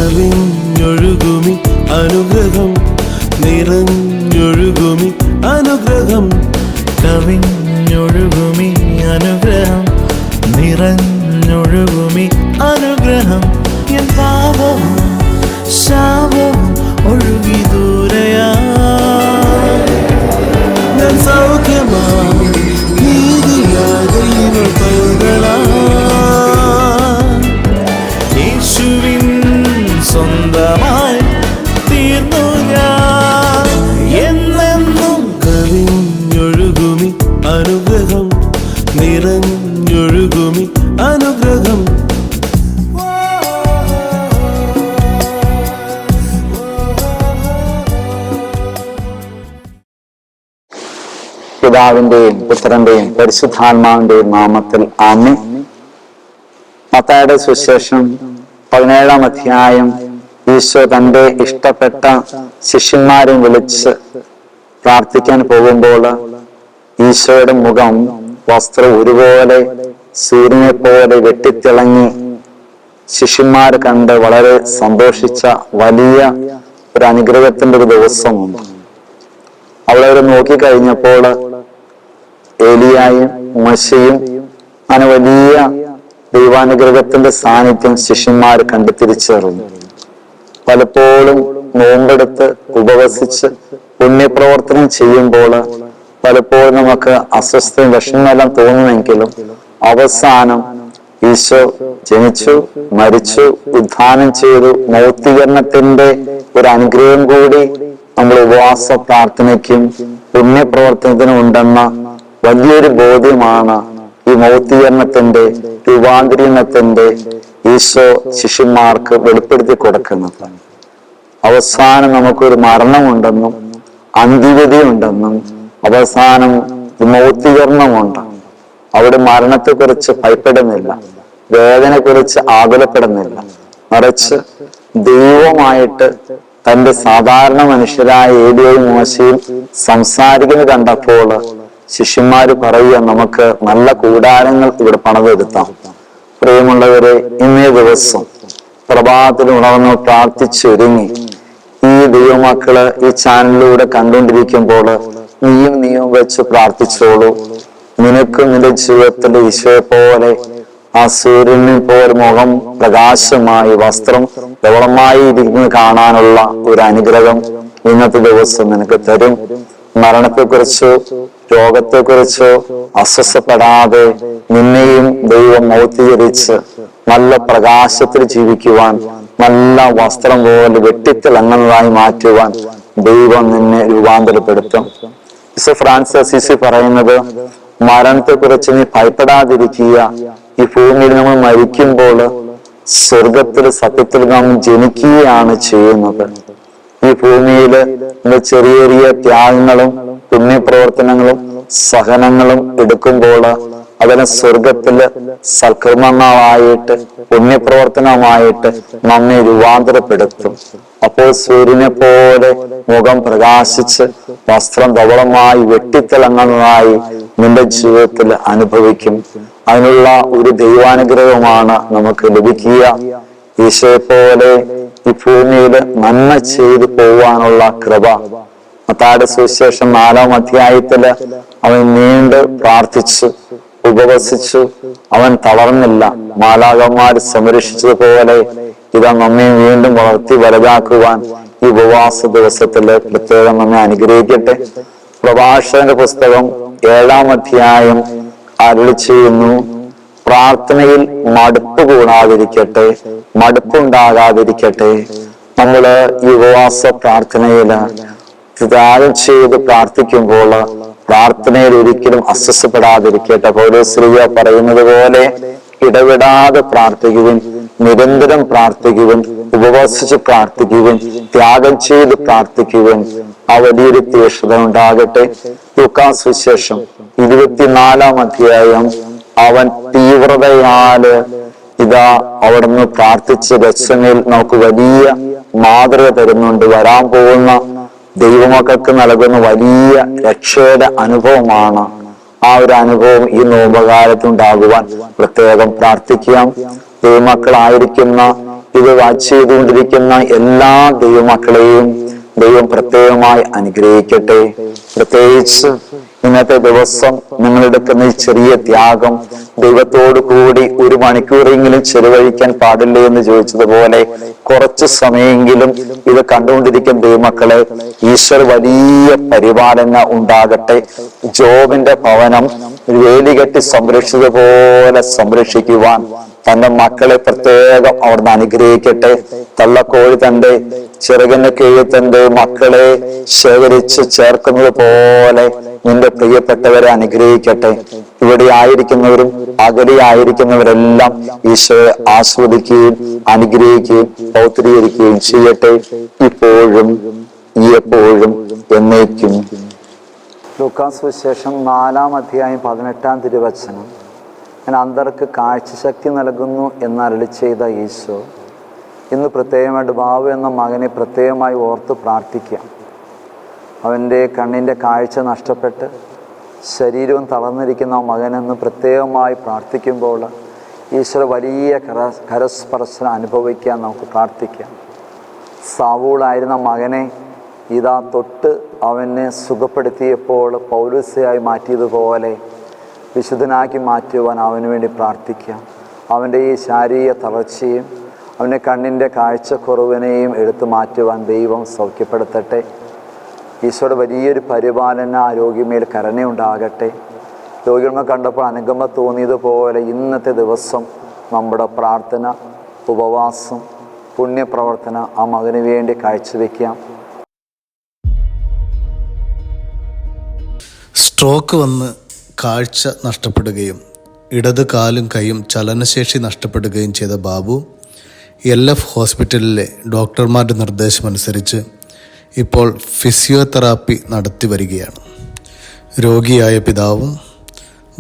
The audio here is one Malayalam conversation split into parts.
കവിഞ്ഞൊഴുകുമി അനുഗ്രഹം നിറഞ്ഞൊഴുകുമി അനുഗ്രഹം കവിഞ്ഞൊഴുകുമി അനുഗ്രഹം നിറഞ്ഞൊഴുകുമി അനുഗ്രഹം എൻ പാപവും ശാപവും ഒഴുകി ദൂരയാ ഞാൻ സൗഖ്യമാ നീതിയാ ദൈവ പൈതലാ യേശുവിൻ സ്വന്തമായി തീർന്നു ഞാൻ എന്നെന്നും. കവിഞ്ഞൊഴുകുമി അനുഗ്രഹം നിറഞ്ഞൊഴുകുമി അനുഗ്രഹം പിതാവിന്റെയും പുത്രന്റെയും പരിശുദ്ധാത്മാവിന്റെയും നാമത്തിൽ ആമേൻ. മത്തായിയുടെ സുവിശേഷം 17-ാം അധ്യായം. ഈശോ തന്റെ ഇഷ്ടപ്പെട്ട ശിഷ്യന്മാരെ വിളിച്ച് പ്രാർത്ഥിക്കാൻ പോകുമ്പോൾ ഈശോയുടെ മുഖം വസ്ത്രം ഒരുപോലെ സൂര്യനെ പോലെ വെട്ടിത്തിളങ്ങി ശിഷ്യന്മാർ കണ്ട് വളരെ സന്തോഷിച്ച വലിയ ഒരു അനുഗ്രഹത്തിന്റെ ഒരു ദിവസമുണ്ട്. അവിടെ അവർ നോക്കിക്കഴിഞ്ഞപ്പോൾ ഏലിയായും മോശയും അങ്ങനെ വലിയ ദൈവാനുഗ്രഹത്തിന്റെ സാന്നിധ്യം ശിഷ്യന്മാർ കണ്ടു തിരിച്ചറിഞ്ഞു. പലപ്പോഴും നോമ്പെടുത്ത് ഉപവസിച്ച് പുണ്യപ്രവർത്തനം ചെയ്യുമ്പോൾ പലപ്പോഴും നമുക്ക് അസ്വസ്ഥയും വിഷമമെല്ലാം തോന്നുമെങ്കിലും അവസാനം ഈശോ ജനിച്ചു, മരിച്ചു, ഉദ്ധാനം ചെയ്തു, മൗക്തീകരണത്തിന്റെ ഒരു അനുഗ്രഹം കൂടി നമ്മൾ ഉപവാസ പ്രാർത്ഥനയ്ക്കും പുണ്യപ്രവർത്തനത്തിനും ഉണ്ടെന്ന വലിയൊരു ബോധ്യമാണ് ഈ മൗക്തീകരണത്തിന്റെ രൂപാന്തരീകരണത്തിന്റെ ഈശോ ശിഷ്യന്മാർക്ക് വെളിപ്പെടുത്തി കൊടുക്കുന്നത്. അവസാനം നമുക്കൊരു മരണമുണ്ടെന്നും അന്ത്യവിധി ഉണ്ടെന്നും അവസാനം മൗക്തീകരണമുണ്ട്. അവിടെ മരണത്തെക്കുറിച്ച് ഭയപ്പെടുന്നില്ല, വേദനയെക്കുറിച്ച് ആകുലപ്പെടുന്നില്ല, മറിച്ച് ദൈവമായിട്ട് തന്റെ സാധാരണ മനുഷ്യരായ ഏലിയായും മോശയും സംസാരിക്കുന്നത് കണ്ടപ്പോൾ ശിഷ്യന്മാര് പറയുക, നമുക്ക് നല്ല കൂടാരങ്ങൾ ഇവിടെ പണിതെടുത്താം. പ്രിയമുള്ളവരെ, ഇന്നേ ദിവസം പ്രഭാതത്തിൽ ഉണർന്ന് പ്രാർത്ഥിച്ചൊരുങ്ങി ഈ ദൈവമക്കള് ഈ ചാനലിലൂടെ കണ്ടുകൊണ്ടിരിക്കുമ്പോൾ നീയും വെച്ച് പ്രാർത്ഥിച്ചോളൂ. നിനക്കും നിന്റെ ജീവിതത്തിന്റെ ഈശോയെ പോലെ ആ സൂര്യനെ പോലെ മുഖം പ്രകാശമായി വസ്ത്രം ധവളമായി ഇരിക്കുന്നത് കാണാനുള്ള ഒരു അനുഗ്രഹം ഇന്നത്തെ ദിവസം നിനക്ക് തരും. മരണത്തെക്കുറിച്ചോ രോഗത്തെക്കുറിച്ചോ അസ്വസ്ഥപ്പെടാതെ നിന്നെയും ദൈവം മൗക്തീകരിച്ച് നല്ല പ്രകാശത്തിൽ ജീവിക്കുവാൻ, നല്ല വസ്ത്രം പോലെ വെട്ടിത്തിളങ്ങുന്നതായി മാറ്റുവാൻ ദൈവം നിന്നെ രൂപാന്തരപ്പെടുത്തും. ഫ്രാൻസിസ് അസീസി പറയുന്നത്, മരണത്തെക്കുറിച്ച് നീ ഭയപ്പെടാതിരിക്കുക. ഈ ഭൂമിയിൽ നമ്മൾ മരിക്കുമ്പോൾ സ്വർഗത്തിൽ സത്യത്തിൽ നാം ജനിക്കുകയാണ് ചെയ്യുന്നത്. ഈ ഭൂമിയിൽ ചെറിയ ചെറിയ ത്യാഗങ്ങളും പുണ്യപ്രവർത്തനങ്ങളും സഹനങ്ങളും എടുക്കുമ്പോൾ അതിനെ സ്വർഗത്തില് സൽക്കർമ്മങ്ങളായിട്ട് പുണ്യപ്രവർത്തനമായിട്ട് നമ്മെ രൂപാന്തരപ്പെടുത്തും. അപ്പോൾ സൂര്യനെ പോലെ മുഖം പ്രകാശിച്ച് വസ്ത്രം ധവളമായി വെട്ടിത്തിളങ്ങുന്നതായി നിന്റെ ജീവിതത്തിൽ അനുഭവിക്കും. അതിനുള്ള ഒരു ദൈവാനുഗ്രഹമാണ് നമുക്ക് ലഭിക്കുക. ഈശോയെ പോലെ ഈ ഭൂമിയിൽ നന്മ ചെയ്തു പോവാനുള്ള കൃപ. മത്തായിയുടെ സുവിശേഷം 4-ാം അധ്യായത്തില് അവൻ നീണ്ട് പ്രാർത്ഥിച്ചു, ഉപവസിച്ചു, അവൻ തളർന്നില്ല. മാലാഖമാർ സംരക്ഷിച്ചതുപോലെ ഇതാ നമ്മെ വീണ്ടും വളർത്തി വലുതാക്കുവാൻ ഈ ഉപവാസ ദിവസത്തില് പ്രത്യേകം നമ്മെ അനുഗ്രഹിക്കട്ടെ. പ്രഭാഷകന്റെ പുസ്തകം 7-ാം അധ്യായം അരുളി ചെയ്യുന്നു, പ്രാർത്ഥനയിൽ മടുപ്പ് കൂടാതിരിക്കട്ടെ, മടുപ്പുണ്ടാകാതിരിക്കട്ടെ. നമ്മള് ഈ ഉപവാസ പ്രാർത്ഥനയില് ത്യാഗം ചെയ്ത് പ്രാർത്ഥിക്കുമ്പോൾ പ്രാർത്ഥനയിൽ ഒരിക്കലും അസ്വസ്ഥപ്പെടാതിരിക്കട്ടെ. പൗലോസ്ലീഹ പറയുന്നത് പോലെ ഇടവിടാതെ പ്രാർത്ഥിക്കുവിൻ, നിരന്തരം പ്രാർത്ഥിക്കുവിൻ, ഉപവസിച്ച് പ്രാർത്ഥിക്കുവിൻ, ത്യാഗം ചെയ്ത് പ്രാർത്ഥിക്കുവിൻ. ആ വലിയൊരു തീക്ഷ്ണത ഉണ്ടാകട്ടെ. ലൂക്കാസ് സുവിശേഷം 24-ാം അധ്യായം. അവൻ തീവ്രതയാല് ഇതാ അവിടുന്ന് പ്രാർത്ഥിച്ച് ഗത്സമേൽ നമുക്ക് വലിയ മാതൃക തരുന്നുണ്ട്. വരാൻ പോകുന്ന ദൈവമക്കൾക്ക് നൽകുന്ന വലിയ രക്ഷയുടെ അനുഭവമാണ്. ആ ഒരു അനുഭവം ഈ നോമ്പകാലത്തുണ്ടാകുവാൻ പ്രത്യേകം പ്രാർത്ഥിക്കാം. ദൈവമക്കളായിരിക്കുന്ന ഇത് വാച്ച് ചെയ്തുകൊണ്ടിരിക്കുന്ന എല്ലാ ദൈവമക്കളെയും ദൈവം പ്രത്യേകമായി അനുഗ്രഹിക്കട്ടെ. പ്രത്യേകിച്ച് ഇന്നത്തെ ദിവസം നിങ്ങൾ എടുക്കുന്ന ഈ ചെറിയ ത്യാഗം ദൈവത്തോടു കൂടി 1 മണിക്കൂറെങ്കിലും ചെലവഴിക്കാൻ പാടില്ലേ എന്ന് ചോദിച്ചതുപോലെ കുറച്ച് സമയമെങ്കിലും ഇത് കണ്ടുകൊണ്ടിരിക്കുന്ന ദൈവമക്കളെ ഈശ്വർ വലിയ പരിപാലന ഉണ്ടാകട്ടെ. ജോബിന്റെ ഭവനം വേലികെട്ടി സംരക്ഷിച്ചതുപോലെ സംരക്ഷിക്കുവാൻ തന്റെ മക്കളെ പ്രത്യേകം അവിടുന്ന് അനുഗ്രഹിക്കട്ടെ. തള്ളക്കോഴി തന്റെ ചിറകിന്റെ കീഴിൽ തന്റെ മക്കളെ ശേഖരിച്ച് ചേർക്കുന്നത് പോലെ നിന്റെ പ്രിയപ്പെട്ടവരെ അനുഗ്രഹിക്കട്ടെ. ഇവിടെ ആയിരിക്കുന്നവരും അകലെ ആയിരിക്കുന്നവരെല്ലാം ഈശോയെ ആസ്വദിക്കുകയും അനുഗ്രഹിക്കുകയും പൗത്രീകരിക്കുകയും ചെയ്യട്ടെ, ഇപ്പോഴും എപ്പോഴും എന്നേക്കും. ലൂക്കാസ് സുവിശേഷം 4-ാം അധ്യായം 18-ാം തിരുവചനം. ഞാൻ അന്തർക്ക് കാഴ്ചശക്തി നൽകുന്നു എന്നരുളി ചെയ്ത ഈശോ ഇന്ന് പ്രത്യേകമായിട്ട് ബാബു എന്ന മകനെ പ്രത്യേകമായി ഓർത്ത് പ്രാർത്ഥിക്കാം. അവൻ്റെ കണ്ണിൻ്റെ കാഴ്ച നഷ്ടപ്പെട്ട് ശരീരവും തളർന്നിരിക്കുന്ന മകനെന്ന് പ്രത്യേകമായി പ്രാർത്ഥിക്കുമ്പോൾ ഈശ്വര വലിയ കരസ്പർശനം അനുഭവിക്കാൻ നമുക്ക് പ്രാർത്ഥിക്കാം. സാവൂളായിരുന്ന മകനെ ഇതാ തൊട്ട് അവനെ സുഖപ്പെടുത്തിയപ്പോൾ പൗലോസ്യായി മാറ്റിയതുപോലെ വിശുദ്ധനാക്കി മാറ്റുവാൻ അവന് വേണ്ടി പ്രാർത്ഥിക്കാം. അവൻ്റെ ഈ ശാരീരിക തളർച്ചയും അവൻ്റെ കണ്ണിൻ്റെ കാഴ്ചക്കുറവിനെയും എടുത്തു മാറ്റുവാൻ ദൈവം സൗഖ്യപ്പെടുത്തട്ടെ. ഈശോയുടെ വലിയൊരു പരിപാലന രോഗിമേൽ കരുണയുണ്ടാകട്ടെ. രോഗികളെ കണ്ടപ്പോൾ അനുകമ്പ തോന്നിയതുപോലെ ഇന്നത്തെ ദിവസം നമ്മുടെ പ്രാർത്ഥന, ഉപവാസം, പുണ്യപ്രവർത്തന ആ മകന് വേണ്ടി കാഴ്ചവെക്കാം. സ്ട്രോക്ക് വന്ന് കാഴ്ച നഷ്ടപ്പെടുകയും ഇടത് കാലും കൈയും ചലനശേഷി നഷ്ടപ്പെടുകയും ചെയ്ത ബാബു LF ഹോസ്പിറ്റലിലെ ഡോക്ടർമാരുടെ നിർദ്ദേശമനുസരിച്ച് ഇപ്പോൾ ഫിസിയോതെറാപ്പി നടത്തി വരികയാണ്. രോഗിയായ പിതാവും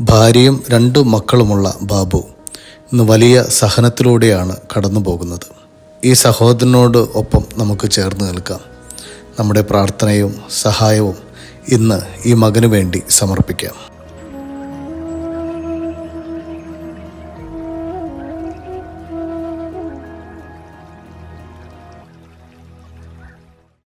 ഭാര്യയും 2 മക്കളുമുള്ള ബാബു ഇന്ന് വലിയ സഹനത്തിലൂടെയാണ് കടന്നു പോകുന്നത്. ഈ സഹോദരനോട് ഒപ്പം നമുക്ക് ചേർന്ന് നിൽക്കാം. നമ്മുടെ പ്രാർത്ഥനയും സഹായവും ഇന്ന് ഈ മകന് വേണ്ടി സമർപ്പിക്കാം.